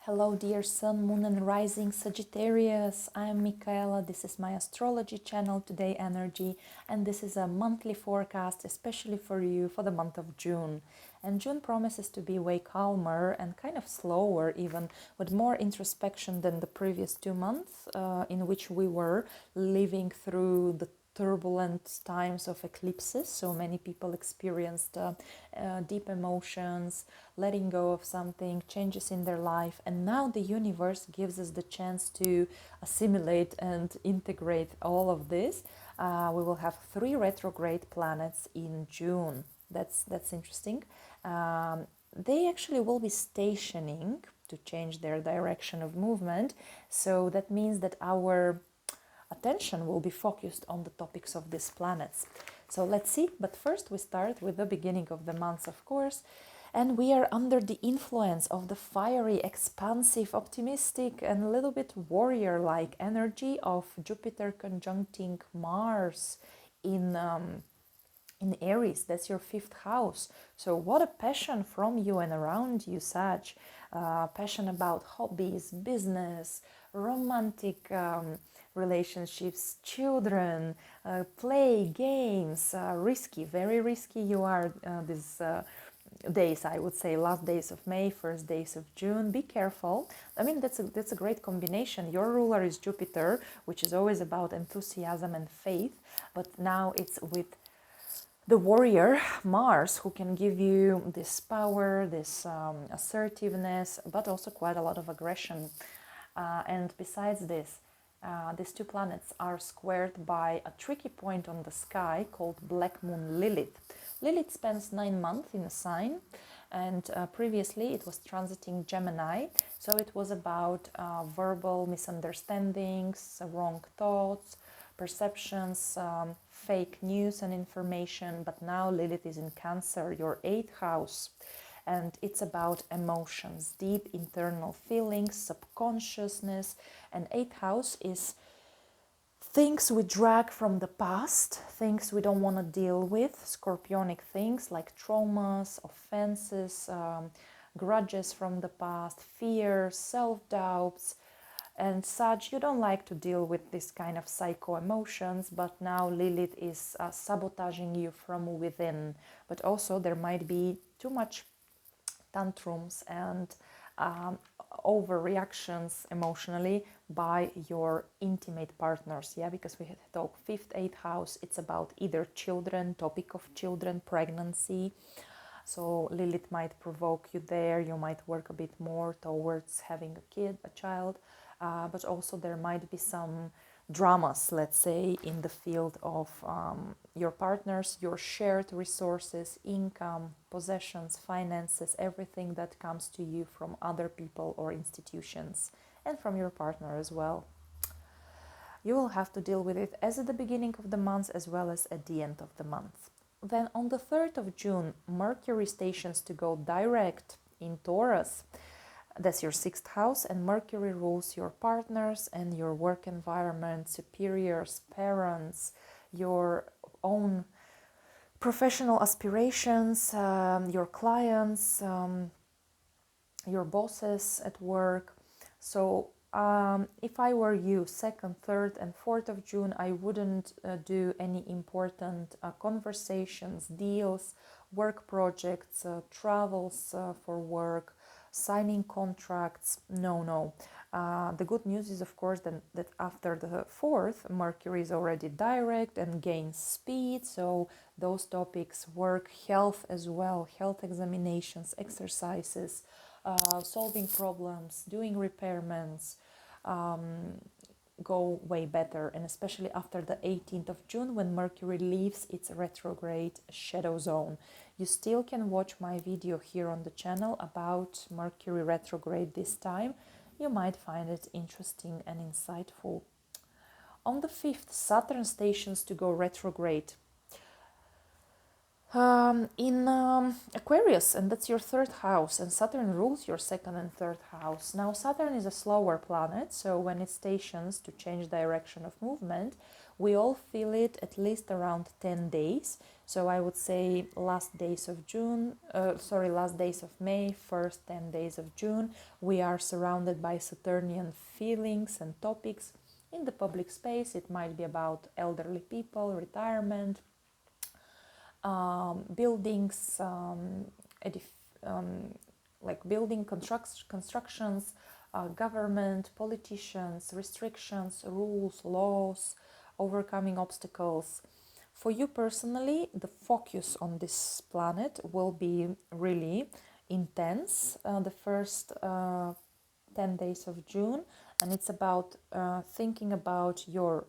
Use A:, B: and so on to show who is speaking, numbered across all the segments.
A: Hello, dear Sun, Moon, and Rising Sagittarius. I am Michaela. This is my astrology channel, Todayenergy, and this is a monthly forecast, especially for you for the month of June. And June promises to be way calmer and kind of slower, even with more introspection than the previous 2 months, in which we were living through the turbulent times of eclipses. So many people experienced deep emotions, letting go of something, changes in their life, and now the universe gives us the chance to assimilate and integrate all of this. We will have 3 retrograde planets in June. That's interesting. They actually will be stationing to change their direction of movement. So that means that our attention will be focused on the topics of these planets. So let's see, but first we start with the beginning of the month, of course, and we are under the influence of the fiery, expansive, optimistic, and a little bit warrior-like energy of Jupiter conjuncting Mars in Aries. That's your 5th house. So what a passion from you and around you, Sag. Passion about hobbies, business, romantic relationships, children, play, games, risky, very risky you are these days, I would say, last days of May, first days of June. Be careful. I mean, that's a great combination. Your ruler is Jupiter, which is always about enthusiasm and faith, but now it's with the warrior Mars, who can give you this power, this assertiveness, but also quite a lot of aggression. And besides this, these 2 planets are squared by a tricky point on the sky called Black Moon Lilith. Lilith spends 9 months in a sign, and previously it was transiting Gemini, so it was about verbal misunderstandings, wrong thoughts, perceptions, fake news and information. But now Lilith is in Cancer, your 8th house, and it's about emotions, deep internal feelings, subconsciousness. And 8th house is things we drag from the past, things we don't want to deal with, scorpionic things like traumas, offenses, grudges from the past, fears, self-doubts. And such, you don't like to deal with this kind of psycho emotions, but now Lilith is sabotaging you from within. But also there might be too much tantrums and overreactions emotionally by your intimate partners. Yeah, because we had talk 5th, 8th house, it's about either children, topic of children, pregnancy. So Lilith might provoke you there. You might work a bit more towards having a kid, a child, but also there might be some dramas, let's say, in the field of your partners, your shared resources, income, possessions, finances, everything that comes to you from other people or institutions, and from your partner as well. You will have to deal with it as at the beginning of the month as well as at the end of the month. Then on the 3rd of June, Mercury stations to go direct in Taurus. That's your 6th house, and Mercury rules your partners and your work environment, superiors, parents, your own professional aspirations, your clients, your bosses at work. So if I were you, 2nd, 3rd, and 4th of June, I wouldn't do any important conversations, deals, work projects, travels for work, signing contracts. No. The good news is, of course, that after the 4th, Mercury is already direct and gains speed. So those topics, work, health as well, health examinations, exercises, solving problems, doing repairments, go way better. And especially after the 18th of June, when Mercury leaves its retrograde shadow zone. You still can watch my video here on the channel about Mercury retrograde this time. You might find it interesting and insightful. On the 5th, Saturn stations to go retrograde. In Aquarius, and that's your third house, and Saturn rules your second and third house. Now, Saturn is a slower planet, so when it stations to change direction of movement, we all feel it at least around 10 days. So I would say last days of last days of May, first 10 days of June, we are surrounded by Saturnian feelings and topics. In the public space, it might be about elderly people, retirement, buildings, like building constructions, government, politicians, restrictions, rules, laws, overcoming obstacles. For you personally, the focus on this planet will be really intense the first 10 days of June, and it's about thinking about your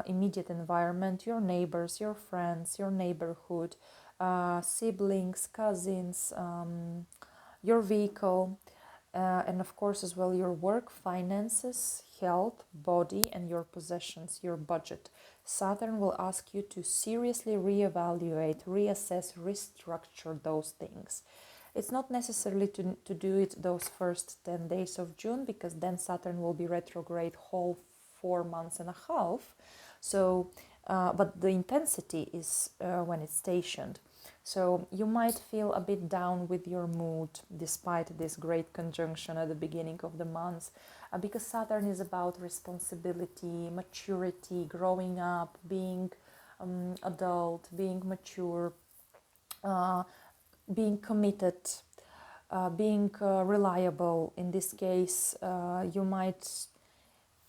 A: immediate environment, your neighbors, your friends, your neighborhood, siblings, cousins, your vehicle, and of course as well your work, finances, health, body, and your possessions, your budget. Saturn will ask you to seriously reevaluate, reassess, restructure those things. It's not necessarily to do it those first 10 days of June, because then Saturn will be retrograde whole 4 months and a half. So, but the intensity is when it's stationed. So you might feel a bit down with your mood despite this great conjunction at the beginning of the month, because Saturn is about responsibility, maturity, growing up, being adult, being mature, uh, being committed, being reliable. In this case, you might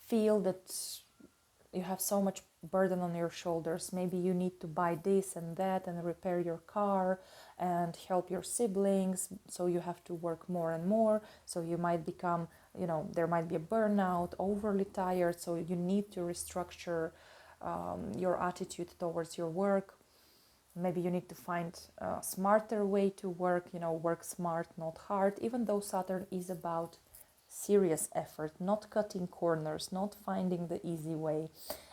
A: feel that you have so much burden on your shoulders. Maybe you need to buy this and that and repair your car and help your siblings, so you have to work more and more. So you might become, there might be a burnout, overly tired, so you need to restructure your attitude towards your work. Maybe you need to find a smarter way to work, work smart, not hard, even though Saturn is about serious effort, not cutting corners, not finding the easy way.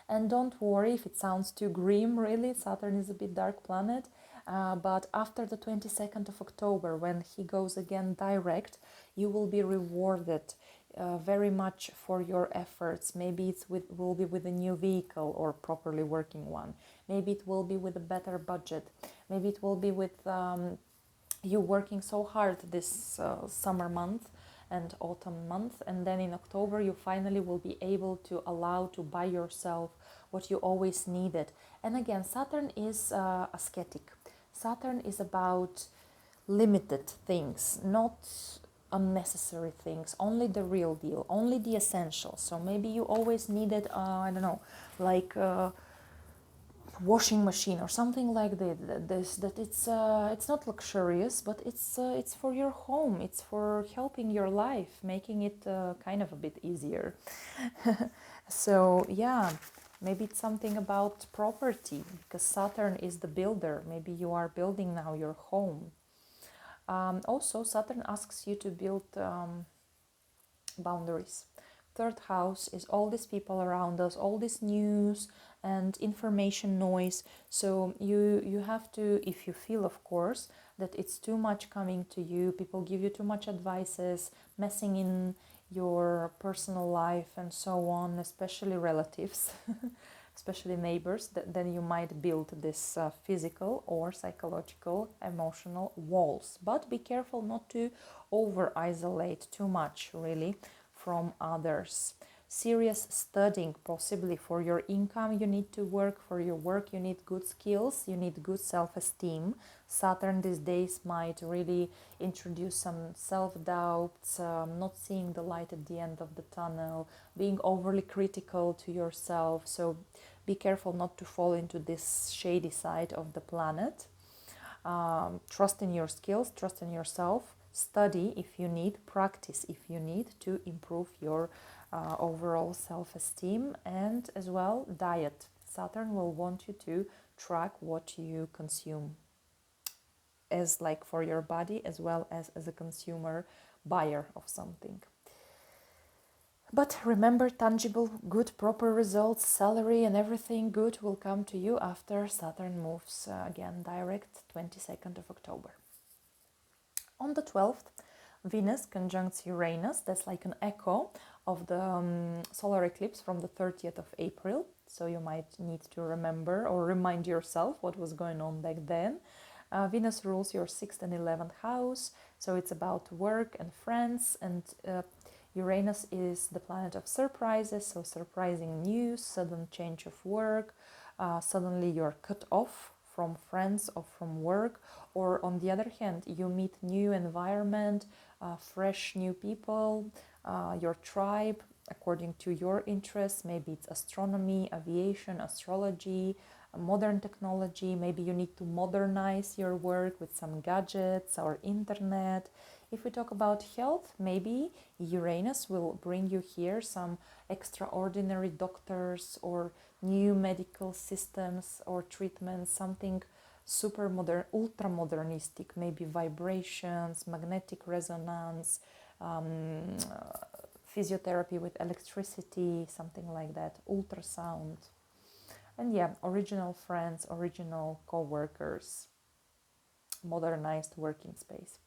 A: And don't worry if it sounds too grim, really. Saturn is a bit dark planet, but after the 22nd of October, when he goes again direct, you will be rewarded very much for your efforts. Maybe will be with a new vehicle or properly working one. Maybe it will be with a better budget. Maybe it will be with you working so hard this summer month and autumn month, and then in October you finally will be able to allow to buy yourself what you always needed. And again, Saturn is ascetic. Saturn is about limited things, not unnecessary things, only the real deal, only the essentials. So maybe you always needed I don't know, like washing machine or something like that it's not luxurious, but it's for your home, it's for helping your life, making it kind of a bit easier. So yeah, maybe it's something about property, because Saturn is the builder. Maybe you are building now your home. Also, Saturn asks you to build boundaries. Third house is all these people around us, all this news and information noise. So you have to, if you feel, of course, that it's too much coming to you, people give you too much advices, messing in your personal life and so on, especially relatives, especially neighbors, then you might build this physical or psychological, emotional walls. But be careful not to over isolate too much, really, from others. Serious studying, possibly for your income. You need to work for your work. You need good skills. You need good self-esteem. Saturn these days might really introduce some self-doubts, not seeing the light at the end of the tunnel, being overly critical to yourself. So be careful not to fall into this shady side of the planet. Trust in your skills, trust in yourself. Study if you need, practice if you need, to improve your overall self-esteem. And as well, diet. Saturn will want you to track what you consume, as like for your body, as well as a consumer buyer of something. But remember, tangible, good, proper results, salary and everything good will come to you after Saturn moves again direct 22nd of October. On the 12th, Venus conjuncts Uranus. That's like an echo of the solar eclipse from the 30th of April. So you might need to remember or remind yourself what was going on back then. Venus rules your 6th and 11th house. So it's about work and friends. And Uranus is the planet of surprises. So surprising news, sudden change of work. Suddenly you're cut off from friends or from work, or on the other hand you meet new environment, fresh new people, your tribe according to your interests. Maybe it's astronomy, aviation, astrology, modern technology. Maybe you need to modernize your work with some gadgets or internet. If we talk about health, maybe Uranus will bring you here some extraordinary doctors or new medical systems or treatments, something super modern, ultra modernistic, maybe vibrations, magnetic resonance, physiotherapy with electricity, something like that, ultrasound. And yeah, original friends, original co-workers, modernized working space.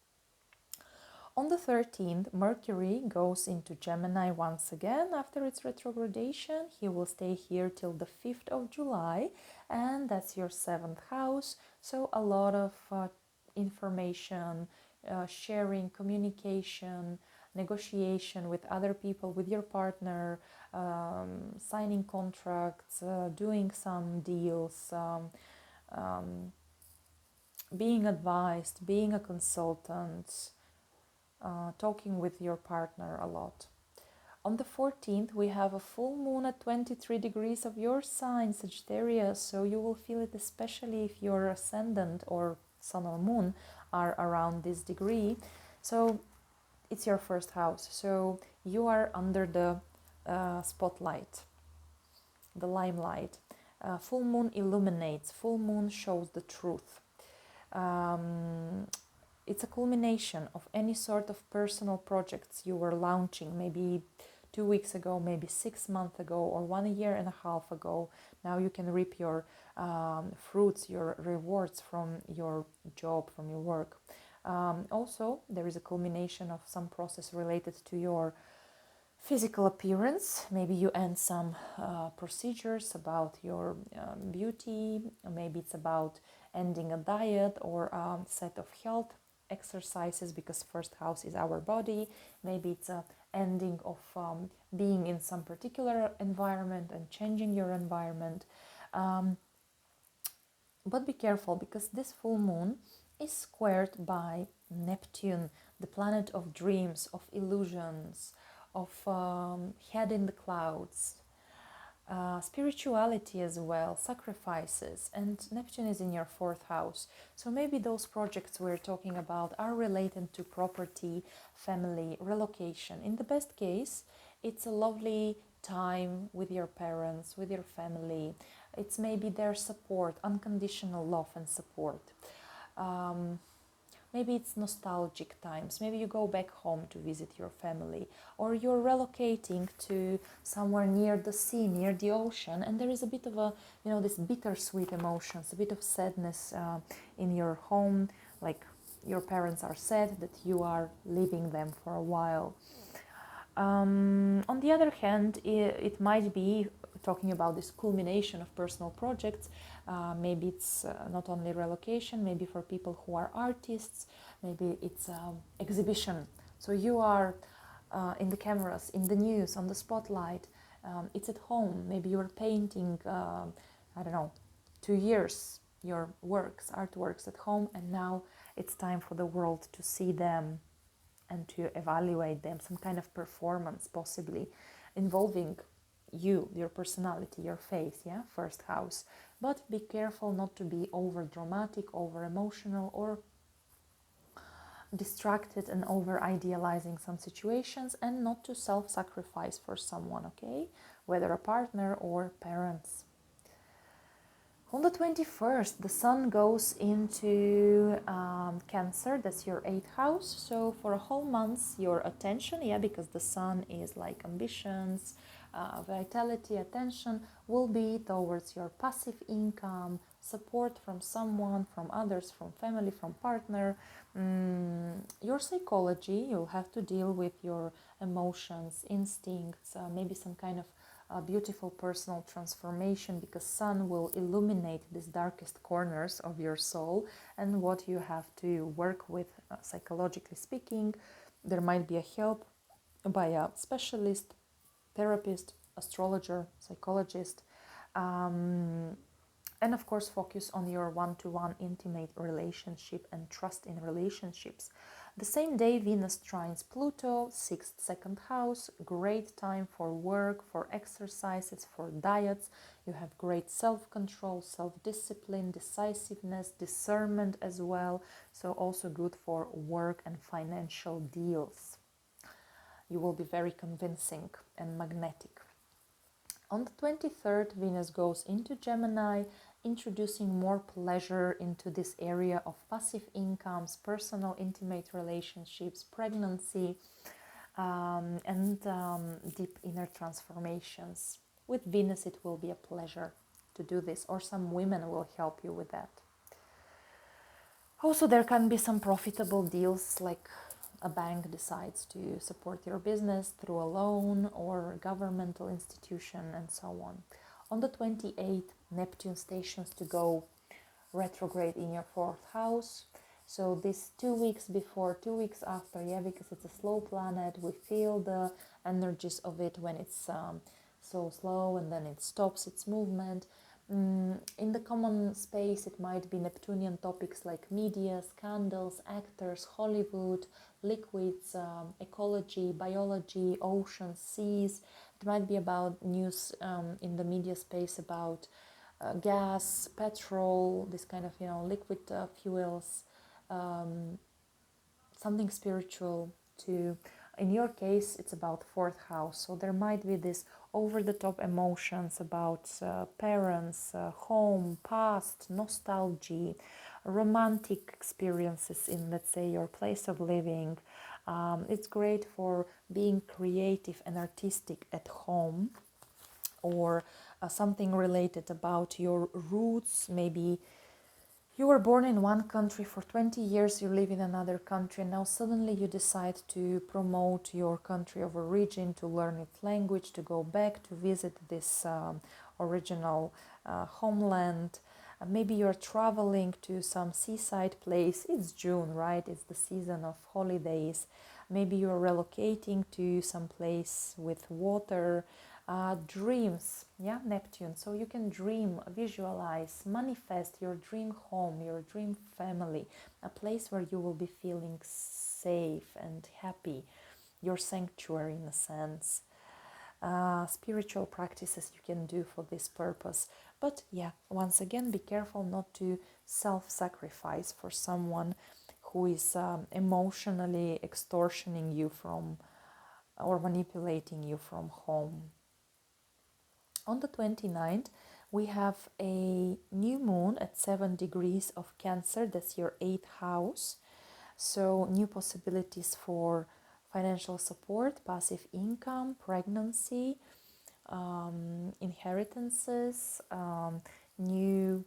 A: On the 13th, Mercury goes into Gemini once again after its retrogradation. He will stay here till the 5th of July, and that's your 7th house. So a lot of information, sharing, communication, negotiation with other people, with your partner, signing contracts, doing some deals, being advised, being a consultant, talking with your partner a lot. On the 14th, we have a full moon at 23 degrees of your sign, Sagittarius, so you will feel it especially if your ascendant or sun or moon are around this degree. So it's your first house, so you are under the spotlight, the limelight. Full moon illuminates, full moon shows the truth. It's a culmination of any sort of personal projects you were launching, maybe 2 weeks ago, maybe 6 months ago, or 1 year and a half ago. Now you can reap your fruits, your rewards from your job, from your work. Also, there is a culmination of some process related to your physical appearance. Maybe you end some procedures about your beauty. Maybe it's about ending a diet or a set of health exercises, because first house is our body. Maybe it's a ending of being in some particular environment and changing your environment. But be careful, because this full moon is squared by Neptune, the planet of dreams, of illusions, of head in the clouds, spirituality as well, sacrifices, and Neptune is in your 4th house. So maybe those projects we're talking about are related to property, family, relocation. In the best case, it's a lovely time with your parents, with your family. It's maybe their support, unconditional love and support. Maybe it's nostalgic times. Maybe you go back home to visit your family, or you're relocating to somewhere near the sea, near the ocean, and there is a bit of a, this bittersweet emotions, a bit of sadness in your home, like your parents are sad that you are leaving them for a while. On the other hand, it might be talking about this culmination of personal projects. Maybe it's not only relocation, maybe for people who are artists, maybe it's exhibition. So you are in the cameras, in the news, on the spotlight. It's at home. Maybe you're painting, 2 years, your works, artworks at home, and now it's time for the world to see them and to evaluate them, some kind of performance possibly involving you, your personality, your face, yeah, 1st house. But be careful not to be over dramatic, over emotional, or distracted and over idealizing some situations, and not to self-sacrifice for someone, okay, whether a partner or parents. On the 21st, the sun goes into Cancer, that's your 8th house. So for a whole month, your attention, because the sun is like ambitions, vitality, attention, will be towards your passive income, support from someone, from others, from family, from partner, your psychology. You'll have to deal with your emotions, instincts, maybe some kind of a beautiful personal transformation, because sun will illuminate these darkest corners of your soul and what you have to work with, psychologically speaking. There might be a help by a specialist, therapist, astrologer, psychologist, and of course focus on your one-to-one intimate relationship and trust in relationships. The same day, Venus trines Pluto, 6th, 2nd house. Great time for work, for exercises, for diets. You have great self-control, self-discipline, decisiveness, discernment as well. So also good for work and financial deals. You will be very convincing and magnetic. On the 23rd, Venus goes into Gemini, introducing more pleasure into this area of passive incomes, personal intimate relationships, pregnancy, and deep inner transformations. With Venus, it will be a pleasure to do this, or some women will help you with that. Also, there can be some profitable deals, like a bank decides to support your business through a loan or governmental institution and so on. On the 28th, Neptune stations to go retrograde in your 4th house. So this 2 weeks before, 2 weeks after, because it's a slow planet, we feel the energies of it when it's so slow, and then it stops its movement. In the common space, it might be Neptunian topics like media, scandals, actors, Hollywood, liquids, ecology, biology, oceans, seas. It might be about news in the media space about gas, petrol, this kind of liquid fuels, something spiritual too. In your case, it's about 4th house, so there might be this over-the-top emotions about parents, home, past, nostalgia, romantic experiences in, let's say, your place of living. It's great for being creative and artistic at home, or something related about your roots. Maybe you were born in one country, for 20 years you live in another country, and now suddenly you decide to promote your country of origin, to learn its language, to go back to visit this original homeland. Maybe you're traveling to some seaside place. It's June, right? It's the season of holidays. Maybe you're relocating to some place with water. Dreams, Neptune. So you can dream, visualize, manifest your dream home, your dream family, a place where you will be feeling safe and happy, your sanctuary in a sense. Spiritual practices you can do for this purpose. But once again, be careful not to self-sacrifice for someone who is emotionally extortioning you from, or manipulating you from home. On the 29th, we have a new moon at 7 degrees of Cancer. That's your 8th house. So new possibilities for financial support, passive income, pregnancy, inheritances, new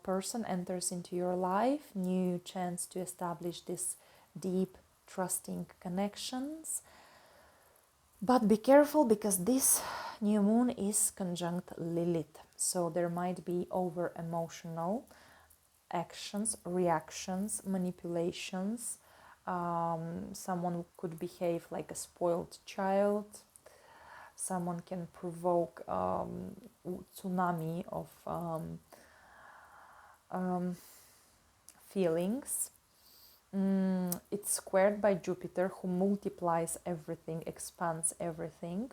A: person enters into your life, new chance to establish this deep, trusting connections. But be careful, because this new moon is conjunct Lilith. So there might be over emotional actions, reactions, manipulations. Someone could behave like a spoiled child. Someone can provoke tsunami of feelings. It's squared by Jupiter, who multiplies everything, expands everything.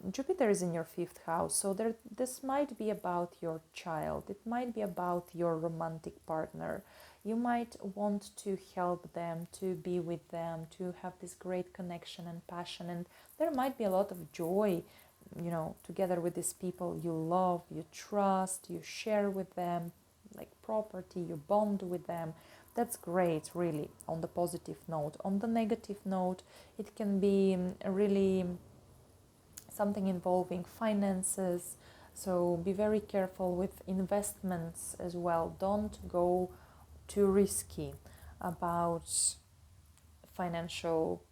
A: Jupiter is in your 5th house, so this might be about your child. It might be about your romantic partner. You might want to help them, to be with them, to have this great connection and passion, and there might be a lot of joy you know, together with these people you love, you trust, you share with them like property, you bond with them. That's great, really, on the positive note. On the negative note, it can be really something involving finances, so be very careful with investments as well. Don't go too risky about financial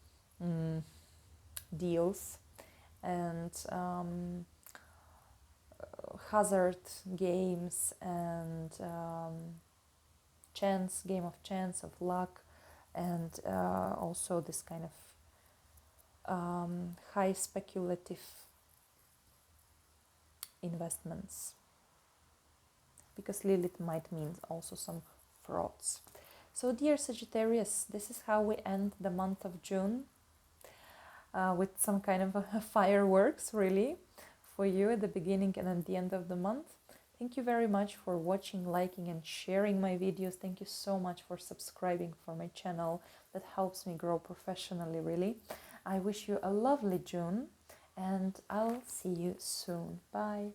A: deals and hazard games and game of chance, of luck, and also this kind of high speculative investments, because Lilith might mean also some frauds. So dear Sagittarius, this is how we end the month of June, with some kind of fireworks really for you at the beginning and at the end of the month. Thank you very much for watching, liking and sharing my videos. Thank you so much for subscribing for my channel. That helps me grow professionally, really. I wish you a lovely June and I'll see you soon. Bye.